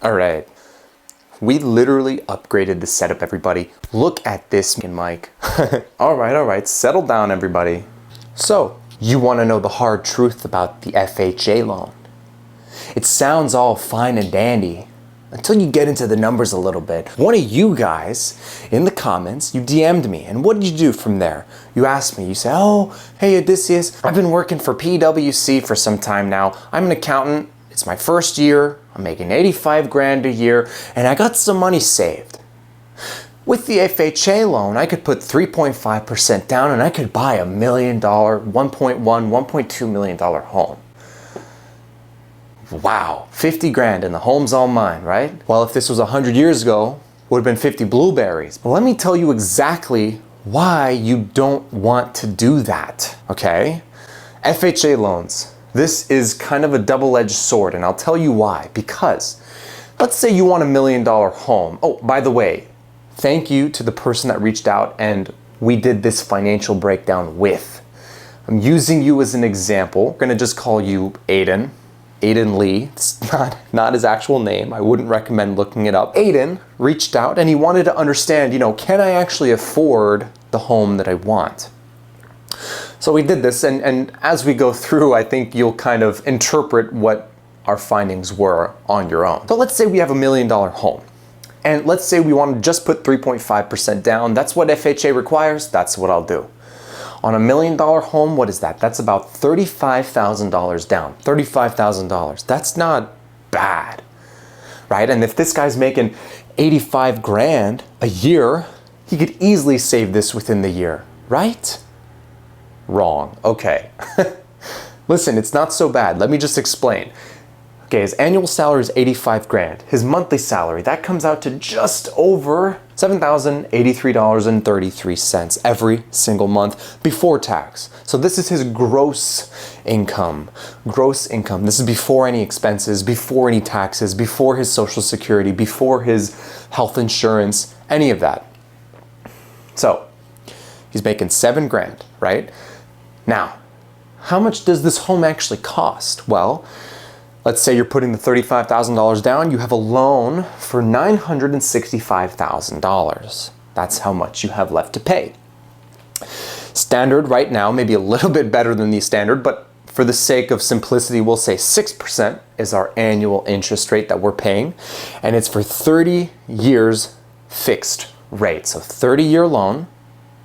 All right, we literally upgraded the setup, everybody. Look at this mic. All right, settle down, everybody. So, you want to know the hard truth about the FHA loan. It sounds all fine and dandy until you get into the numbers a little bit. One of you guys in the comments, you DM'd me, and what did you do from there? You asked me, you said, oh, hey Odysseus, I've been working for PwC for some time now. I'm an accountant. It's my first year, I'm making 85 grand a year, and I got some money saved. With the FHA loan, I could put 3.5% down and I could buy $1 million, $1.2 million home. Wow, 50 grand and the home's all mine, right? Well, if this was 100 years ago, it would have been 50 blueberries. But let me tell you exactly why you don't want to do that, okay? FHA loans. This is kind of a double-edged sword, and I'll tell you why. Because let's say you want $1 million home. Oh, by the way, thank you to the person that reached out and we did this financial breakdown with. I'm using you as an example. I'm gonna just call you Aiden. Aiden Lee. It's not his actual name. I wouldn't recommend looking it up. Aiden reached out and he wanted to understand, can I actually afford the home that I want? So we did this, and as we go through, I think you'll kind of interpret what our findings were on your own. So let's say we have $1 million home, and let's say we want to just put 3.5% down. That's what FHA requires. That's what I'll do. On $1 million home, what is that? That's about $35,000 down. $35,000. That's not bad, right? And if this guy's making 85 grand a year, he could easily save this within the year, right? Wrong. Okay. Listen, it's not so bad. Let me just explain. Okay, his annual salary is 85 grand. His monthly salary, that comes out to just over $7,083.33 every single month before tax. So this is his gross income. Gross income. This is before any expenses, before any taxes, before his Social Security, before his health insurance, any of that. So he's making 7 grand, right? Now, how much does this home actually cost? Well, let's say you're putting the $35,000 down, you have a loan for $965,000. That's how much you have left to pay. Standard right now, maybe a little bit better than the standard, but for the sake of simplicity, we'll say 6% is our annual interest rate that we're paying, and it's for 30 years fixed rate. So 30-year loan,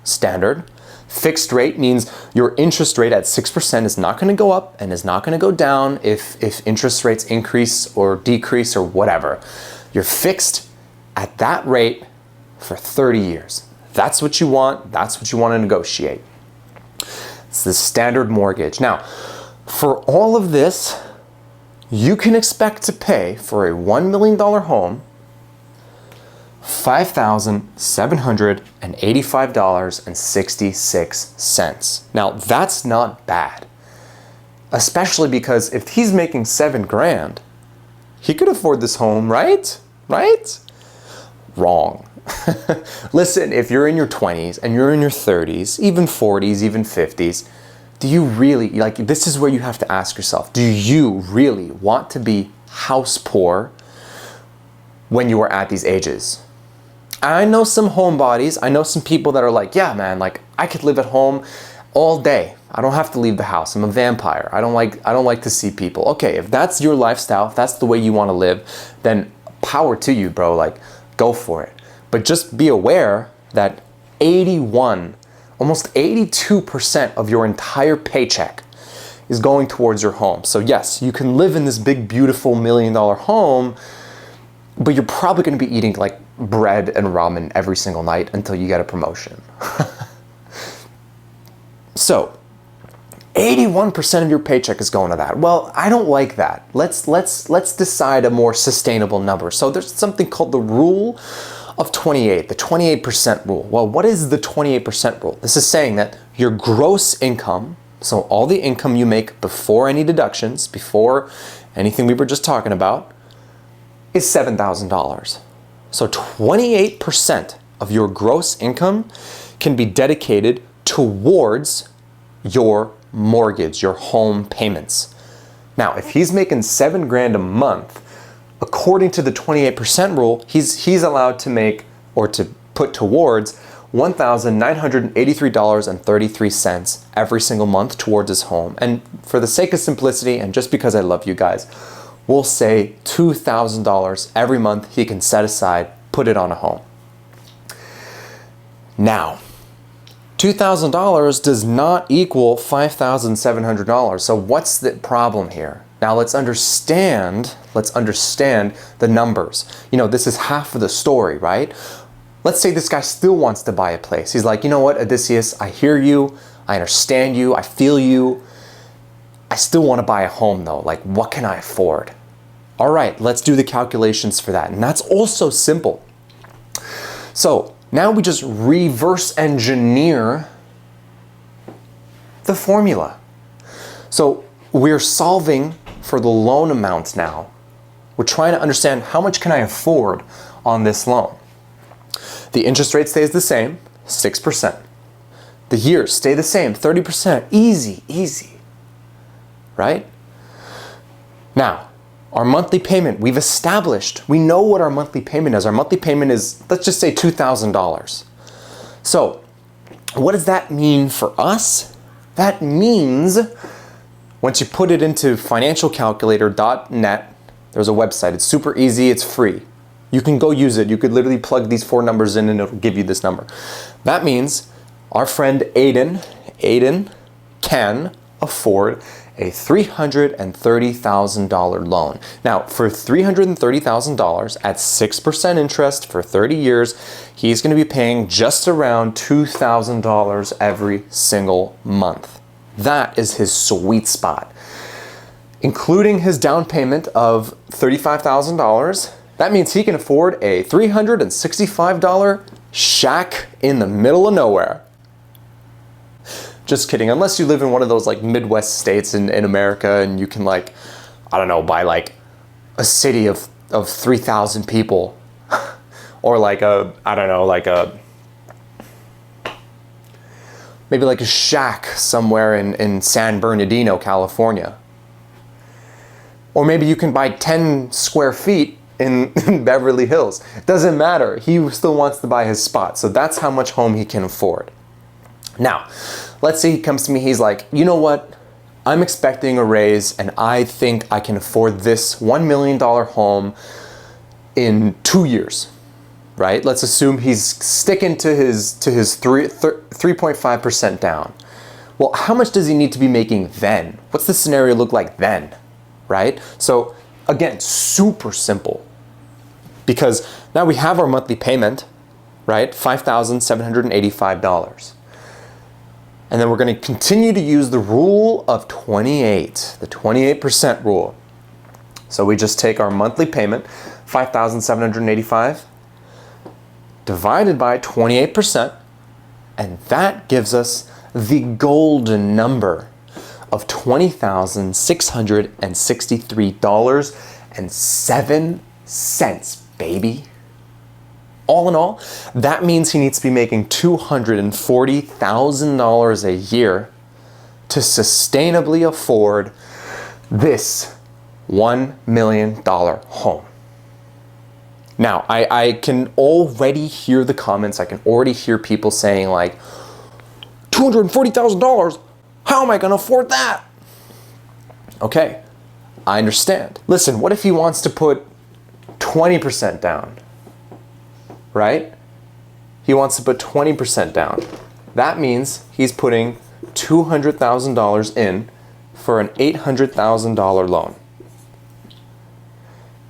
standard. Fixed rate means your interest rate at 6% is not going to go up and is not going to go down if interest rates increase or decrease or whatever. You're fixed at that rate for 30 years. That's what you want. That's what you want to negotiate. It's the standard mortgage. Now, for all of this, you can expect to pay for a $1 million home $5,785.66. Now, that's not bad. Especially because if he's making 7 grand, he could afford this home, right? Right? Wrong. Listen, if you're in your 20s and you're in your 30s, even 40s, even 50s, do you really, this is where you have to ask yourself, do you really want to be house poor when you are at these ages? I know some homebodies. I know some people that are like, yeah, man, I could live at home all day. I don't have to leave the house. I'm a vampire. I don't like to see people. Okay, if that's your lifestyle, if that's the way you want to live, then power to you, bro. Go for it. But just be aware that almost 82% of your entire paycheck is going towards your home. So yes, you can live in this big, beautiful $1 million home, but you're probably going to be eating bread and ramen every single night until you get a promotion. So, 81% of your paycheck is going to that. Well, I don't like that. Let's decide a more sustainable number. So there's something called the rule of 28, the 28% rule. Well, what is the 28% rule? This is saying that your gross income, so all the income you make before any deductions, before anything we were just talking about, is $7,000. So 28% of your gross income can be dedicated towards your mortgage, your home payments. Now, if he's making 7 grand a month, according to the 28% rule, he's allowed to make or to put towards $1,983.33 every single month towards his home. And for the sake of simplicity, and just because I love you guys, we'll say $2,000 every month he can set aside, put it on a home. Now, $2,000 does not equal $5,700. So what's the problem here? Now let's understand the numbers. You know, this is half of the story, right? Let's say this guy still wants to buy a place. He's like, you know what, Odysseus, I hear you, I understand you, I feel you. I still want to buy a home though. Like, what can I afford? All right, let's do the calculations for that. And that's also simple. So now we just reverse engineer the formula. So we're solving for the loan amount now. We're trying to understand how much can I afford on this loan. The interest rate stays the same, 6%. The years stay the same, 30%. Easy, easy, right? Now, our monthly payment, we've established, we know what our monthly payment is. Our monthly payment is, let's just say $2,000. So, what does that mean for us? That means, once you put it into financialcalculator.net, there's a website, it's super easy, it's free. You can go use it. You could literally plug these 4 numbers in and it'll give you this number. That means our friend Aiden can afford a $330,000 loan. Now, for $330,000 at 6% interest for 30 years, he's going to be paying just around $2,000 every single month. That is his sweet spot. Including his down payment of $35,000, that means he can afford a $365 shack in the middle of nowhere. Just kidding, unless you live in one of those like Midwest states in America and you can like, I don't know, buy like a city of 3,000 people or like a, I don't know, like a, maybe like a shack somewhere in San Bernardino, California. Or maybe you can buy 10 square feet in Beverly Hills. It doesn't matter. He still wants to buy his spot. So that's how much home he can afford. Now, let's say he comes to me, he's like, you know what? I'm expecting a raise and I think I can afford this $1 million home in 2 years, right? Let's assume he's sticking to his 3.5% down. Well, how much does he need to be making then? What's the scenario look like then, right? So again, super simple. Because now we have our monthly payment, right? $5,785. And then we're going to continue to use the rule of 28, the 28% rule. So we just take our monthly payment, $5,785, divided by 28%, and that gives us the golden number of $20,663.07, baby. All in all, that means he needs to be making $240,000 a year to sustainably afford this $1 million home. Now, I can already hear the comments. I can already hear people saying like, $240,000? How am I going to afford that? Okay, I understand. Listen, what if he wants to put 20% down? Right? He wants to put 20% down. That means he's putting $200,000 in for an $800,000 loan.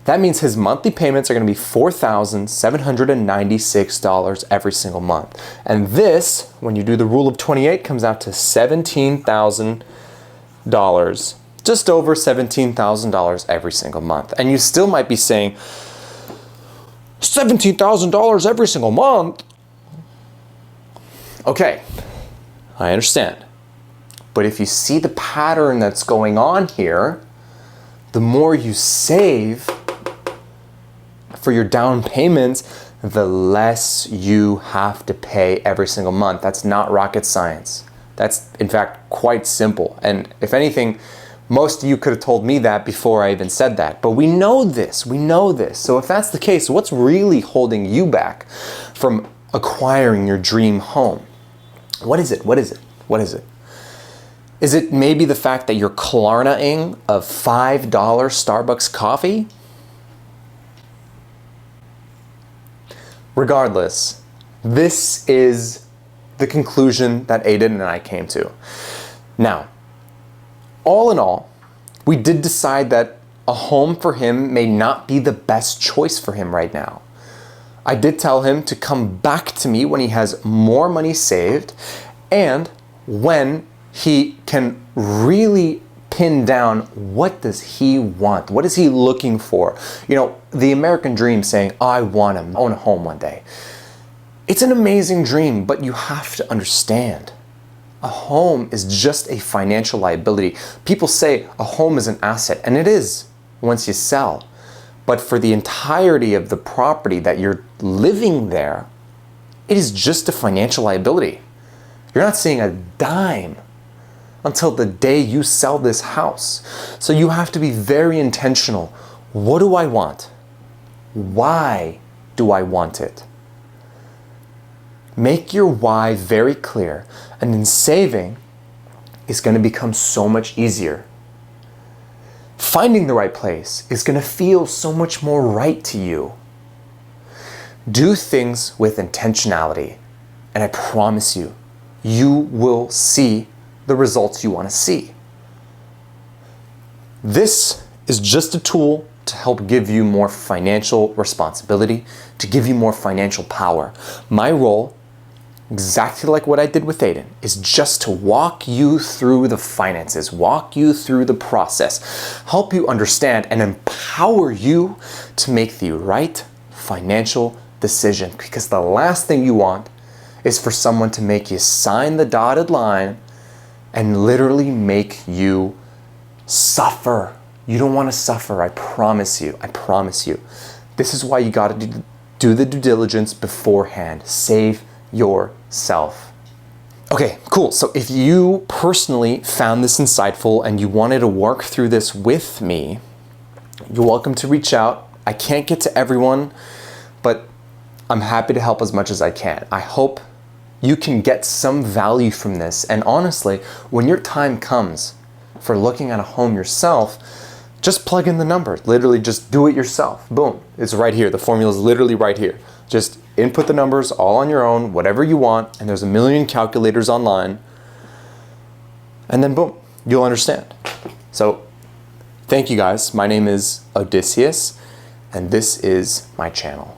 That means his monthly payments are going to be $4,796 every single month. And this, when you do the rule of 28, comes out to $17,000, just over $17,000 every single month. And you still might be saying, $17,000 every single month? Okay, I understand. But if you see the pattern that's going on here, the more you save for your down payments, the less you have to pay every single month. That's not rocket science. That's, in fact, quite simple. And if anything, Most of you could have told me that before I even said that, but we know this, we know this. So if that's the case, what's really holding you back from acquiring your dream home? What is it? What is it? What is it? Is it maybe the fact that you're Klarna-ing of $5 Starbucks coffee? Regardless, this is the conclusion that Aiden and I came to. Now, all in all, we did decide that a home for him may not be the best choice for him right now. I did tell him to come back to me when he has more money saved and when he can really pin down what does he want? What is he looking for? You know, the American dream saying, I want to own a home one day. It's an amazing dream, but you have to understand, a home is just a financial liability. People say a home is an asset, and it is once you sell. But for the entirety of the property that you're living there, it is just a financial liability. You're not seeing a dime until the day you sell this house. So you have to be very intentional. What do I want? Why do I want it? Make your why very clear, and then saving is going to become so much easier. Finding the right place is going to feel so much more right to you. Do things with intentionality, and I promise you, you will see the results you want to see. This is just a tool to help give you more financial responsibility, to give you more financial power. My role, exactly like what I did with Aiden, is just to walk you through the finances, walk you through the process, help you understand and empower you to make the right financial decision. Because the last thing you want is for someone to make you sign the dotted line and literally make you suffer. You don't want to suffer, I promise you. I promise you. This is why you got to do the due diligence beforehand. Save yourself. Okay, cool. So if you personally found this insightful and you wanted to work through this with me, you're welcome to reach out. I can't get to everyone, but I'm happy to help as much as I can. I hope you can get some value from this. And honestly, when your time comes for looking at a home yourself, just plug in the number. Literally just do it yourself. Boom. It's right here. The formula is literally right here. Just input the numbers all on your own, whatever you want, and there's a million calculators online. And then boom, you'll understand. So thank you guys. My name is Odysseus, and this is my channel.